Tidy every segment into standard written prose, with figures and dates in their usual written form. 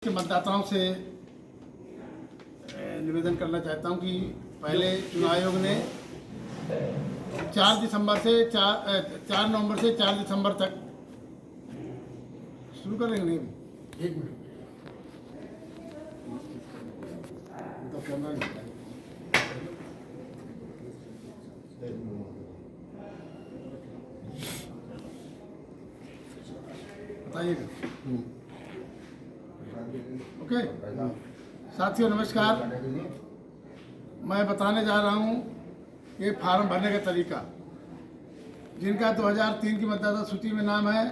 के मतदाताओं से निवेदन करना चाहता हूं कि पहले चुनाव आयोग ने 4 नवंबर से 4 दिसंबर तक शुरू करेंगे नहीं एक मिनट बताइएगा। ओके साथियों नमस्कार, मैं बताने जा रहा हूँ ये फार्म भरने का तरीका। जिनका 2003 की मतदाता सूची में नाम है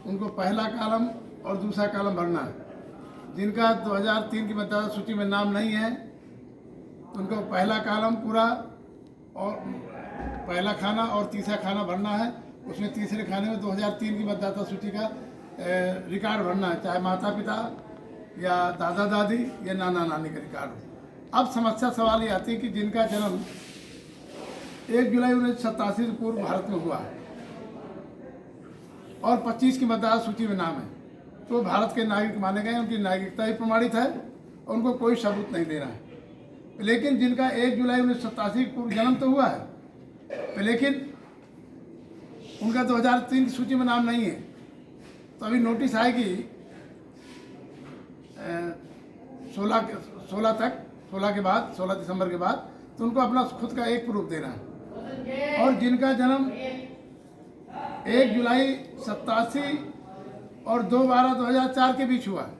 उनको पहला कॉलम और दूसरा कॉलम भरना है। जिनका 2003 की मतदाता सूची में नाम नहीं है उनको पहला कॉलम पूरा और पहला खाना और तीसरा खाना भरना है। उसमें तीसरे खाने में 2003 की मतदाता सूची का रिकॉर्ड भरना है, चाहे माता पिता या दादा दादी या नाना नानी का रिकॉर्ड हो। अब समस्या सवाल ये आती है कि जिनका जन्म 1 जुलाई 1987 से पूर्व भारत में हुआ है और 25 की मतदाता सूची में नाम है तो भारत के नागरिक माने गए, उनकी नागरिकता ही प्रमाणित है और उनको कोई सबूत नहीं देना है। लेकिन जिनका 1 जुलाई 1987 पूर्व जन्म तो हुआ है लेकिन उनका 2003 की सूची में नाम नहीं है, तो अभी नोटिस आएगी 16 के बाद 16 दिसंबर के बाद, तो उनको अपना खुद का एक प्रूफ देना है। और जिनका जन्म 1 जुलाई 87 और 2/12/2004 के बीच हुआ है,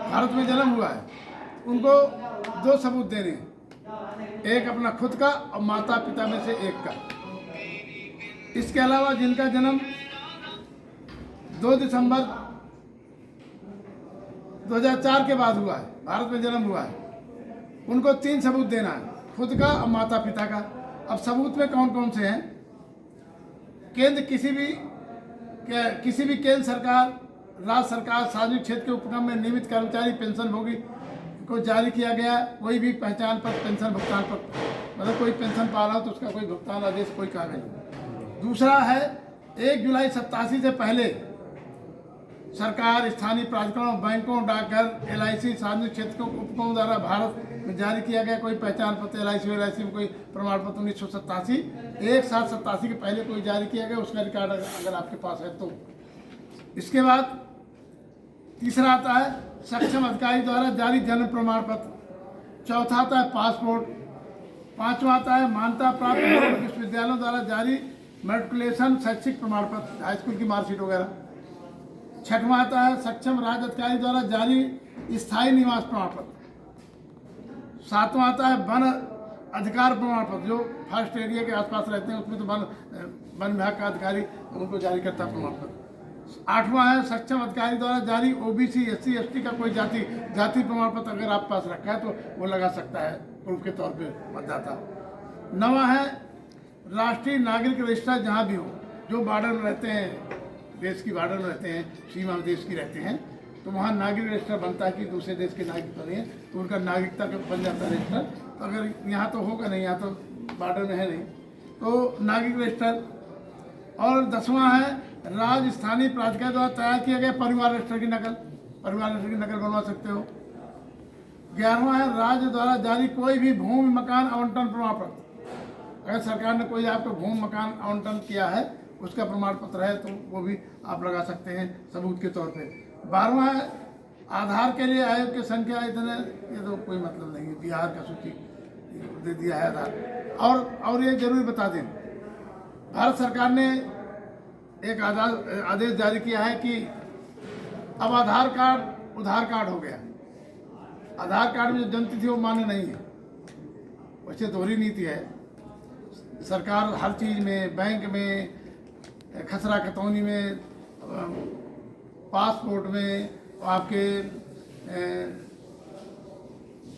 भारत में जन्म हुआ है, उनको 2 सबूत देने हैं, एक अपना खुद का और माता पिता में से एक का। इसके अलावा जिनका जन्म 2 दिसंबर 2004 के बाद हुआ है, भारत में जन्म हुआ है, उनको 3 सबूत देना है, खुद का और माता पिता का। अब सबूत में कौन कौन से हैं? केंद्र किसी भी केंद्र सरकार, राज्य सरकार, सार्वजनिक क्षेत्र के उपक्रम में नियमित कर्मचारी पेंशनभोगी को जारी किया गया कोई भी पहचान पत्र, पेंशन भुगतान पत्र, मतलब कोई पेंशन पा रहा हो तो उसका कोई भुगतान आदेश, कोई कागज। दूसरा है 1 जुलाई 87 से पहले सरकार, स्थानीय प्राधिकरणों, बैंकों, डाकघर, LIC, सार्वजनिक क्षेत्र के उपक्रमों द्वारा भारत में जारी किया गया कोई पहचान पत्र, LIC में कोई प्रमाण पत्र 1987, 1/7/87 के पहले कोई जारी किया गया, उसका रिकॉर्ड अगर आपके पास है तो। इसके बाद तीसरा आता है सक्षम अधिकारी द्वारा जारी जन्म प्रमाण पत्र। चौथा आता है पासपोर्ट। 5वां आता है मान्यता प्राप्त विश्वविद्यालयों द्वारा जारी मेट्रिकुलेशन शैक्षिक प्रमाण पत्र, हाई स्कूल की मार्कशीट वगैरह। 6वां आता है सक्षम राज्य अधिकारी द्वारा जारी स्थायी निवास प्रमाण पत्र। 7वां आता है वन अधिकार प्रमाण पत्र, जो फॉरेस्ट एरिया के आसपास रहते हैं उसमें तो वन विभाग का अधिकारी उनको जारी करता है प्रमाण पत्र। 8वां है सक्षम अधिकारी द्वारा जारी OBC, SC, ST का कोई जाति प्रमाण पत्र अगर आप पास रखा है तो वो लगा सकता है प्रूफ के तौर पे मतदाता। 9वां है राष्ट्रीय नागरिक रजिस्टर, जहाँ भी हो, जो बॉर्डर में रहते हैं, देश की बॉर्डर में रहते हैं, सीमा देश की रहते हैं, तो वहाँ नागरिक रजिस्टर बनता है कि दूसरे देश के नागरिक तो नहीं है, तो उनका नागरिकता का बन जाता है रजिस्टर। तो अगर यहाँ तो होगा नहीं, यहाँ तो बॉर्डर में है नहीं, तो नागरिक रजिस्टर। और 10वां है राज्य स्थानीय प्राधिकार द्वारा तैयार किया गया परिवार रजिस्टर की नकल, परिवार रजिस्टर की नकल बनवा सकते हो। 11वां है राज्य द्वारा जारी कोई भी भूमि मकान आवंटन प्रमाण पत्र, अगर सरकार ने कोई आपको भूमि मकान आवंटन किया है उसका प्रमाण पत्र है तो वो भी आप लगा सकते हैं सबूत के तौर पे। 12वां है आधार के लिए आयोग की संख्या इतने, ये तो कोई मतलब नहीं है, बिहार का सूची दे दिया है आधार। और ये जरूर बता दें, भारत सरकार ने एक आदेश जारी किया है कि अब आधार कार्ड उधार कार्ड हो गया। आधार कार्ड में जो जन्मतिथि वो मान्य नहीं है, वैसे दोहरी नीति है। सरकार हर चीज़ में, बैंक में, खसरा खतौनी में, पासपोर्ट में, आपके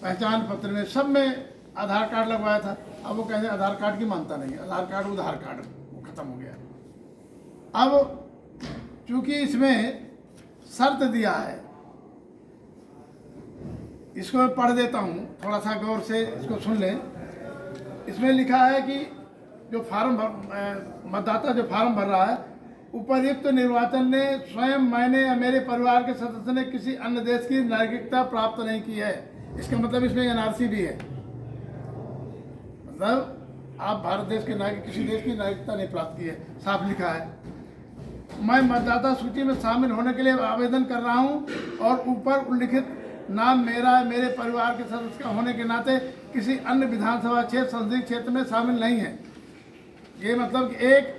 पहचान पत्र में, सब में आधार कार्ड लगवाया था। अब वो कहते हैं आधार कार्ड की मानता नहीं है, आधार कार्ड उधार कार्ड वो खत्म हो गया। अब चूंकि इसमें शर्त दिया है, इसको मैं पढ़ देता हूँ, थोड़ा सा गौर से इसको सुन लें। इसमें लिखा है कि जो मतदाता जो फार्म भर रहा है उपर्युक्त निर्वाचन ने स्वयं मैंने या मेरे परिवार के सदस्य ने किसी अन्य देश की नागरिकता प्राप्त नहीं की है। इसका मतलब इसमें एनआरसी भी है, मतलब आप भारत देश के नागरिक किसी देश की नागरिकता नहीं प्राप्त की है, साफ लिखा है। मैं मतदाता सूची में शामिल होने के लिए आवेदन कर रहा हूं और ऊपर उल्लिखित नाम मेरा मेरे परिवार के सदस्य का होने के नाते किसी अन्य विधानसभा क्षेत्र संसदीय क्षेत्र में शामिल नहीं है। ये मतलब कि एक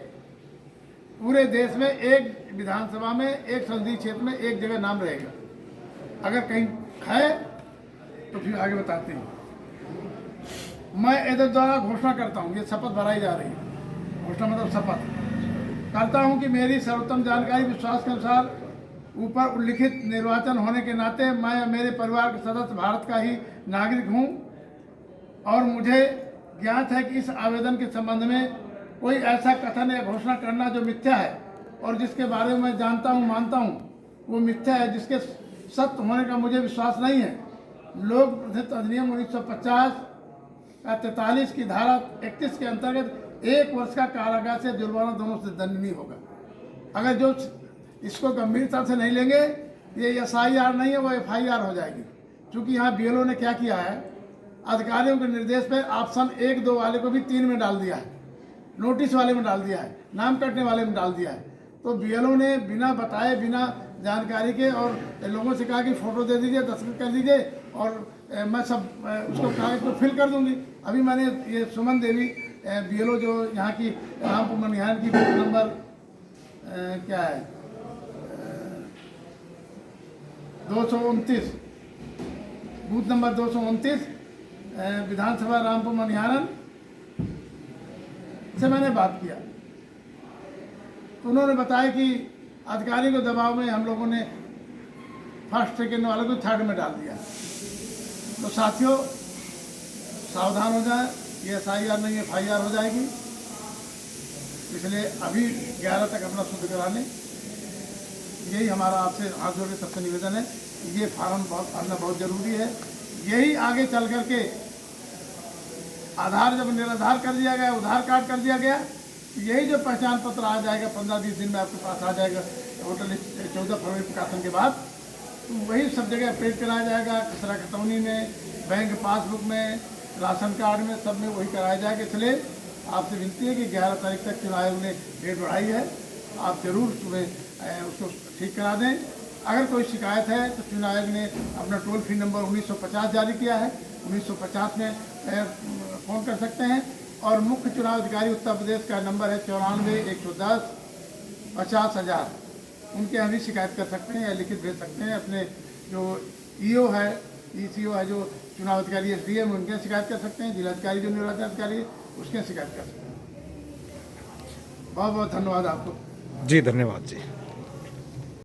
पूरे देश में एक विधानसभा में एक संसदीय क्षेत्र में एक जगह नाम रहेगा। अगर कहीं है तो फिर आगे बताते हैं। मैं एतद द्वारा घोषणा करता हूँ, ये शपथ भराई जा रही है, घोषणा मतलब शपथ करता हूँ कि मेरी सर्वोत्तम जानकारी विश्वास के अनुसार ऊपर उल्लिखित निर्वाचन होने के नाते मैं मेरे परिवार के सदस्य भारत का ही नागरिक हूँ और मुझे ज्ञात है कि इस आवेदन के संबंध में कोई ऐसा कथन या घोषणा करना जो मिथ्या है और जिसके बारे में मैं जानता हूँ मानता हूँ वो मिथ्या है, जिसके सत्य होने का मुझे विश्वास नहीं है। लोक प्रतिनिधित्व अधिनियम 1950 का 43 की धारा 31 के अंतर्गत 1 वर्ष का कारागार से जुर्माना दोनों से दंडनीय होगा। अगर जो इसको गंभीरता से नहीं लेंगे, ये SIR नहीं है, वो FIR हो जाएगी। क्योंकि यहाँ BLO ने क्या किया है, अधिकारियों के निर्देश पर ऑप्शन 1, 2 वाले को भी 3 में डाल दिया है, नोटिस वाले में डाल दिया है, नाम कटने वाले में डाल दिया है। तो BLO ने बिना बताए बिना जानकारी के और लोगों से कहा कि फ़ोटो दे दीजिए, दस्तखत कर दीजिए और मैं सब उसको कागज को फिल कर दूंगी। अभी मैंने ये सुमन देवी BLO जो यहाँ की रामपुर मनिहार की बूथ नंबर क्या है 229 बूथ नंबर 229 विधानसभा रामपुर मनिहारन से मैंने बात किया तो उन्होंने बताया कि अधिकारी को दबाव में हम लोगों ने फर्स्ट सेकेंड वाले को थर्ड में डाल दिया। तो साथियों सावधान हो जाए, ये SIR नहीं FIR हो जाएगी। इसलिए अभी 11 तक अपना शुद्ध करा लें, यही हमारा आपसे हाथ जोड़ के सबसे निवेदन है। ये फार्म भरना बहुत ज़रूरी है। यही आगे चल करके आधार जब निराधार कर दिया गया, आधार कार्ड कर दिया गया, यही जो पहचान पत्र आ जाएगा 15-20 दिन में आपके पास आ जाएगा वोटर लिस्ट 14 फरवरी प्रकाशन के बाद, तो वही सब जगह अपडेट कराया जाएगा। खसरा खतौनी में, बैंक पासबुक में, राशन कार्ड में, सब में वही कराया जाएगा। इसलिए आपसे विनती है कि 11 तारीख तक चुनाव आयोग ने डेट बढ़ाई है, आप जरूर सुबह उसको ठीक करा दें। अगर कोई शिकायत है तो चुनाव आयोग ने अपना टोल फ्री नंबर 1950 जारी किया है, 1950 में फ़ोन कर सकते हैं। और मुख्य चुनाव अधिकारी उत्तर प्रदेश का नंबर है 94-110 50,000, उनके यहाँ भी शिकायत कर सकते हैं या लिखित भेज सकते हैं। अपने जो EO है, ECO है, जो चुनाव अधिकारी SDM, उनके शिकायत कर सकते हैं। जिलाधिकारी जो निर्वाचन अधिकारी है उसके शिकायत कर सकते हैं। बहुत बहुत धन्यवाद आपको। जी धन्यवाद जी।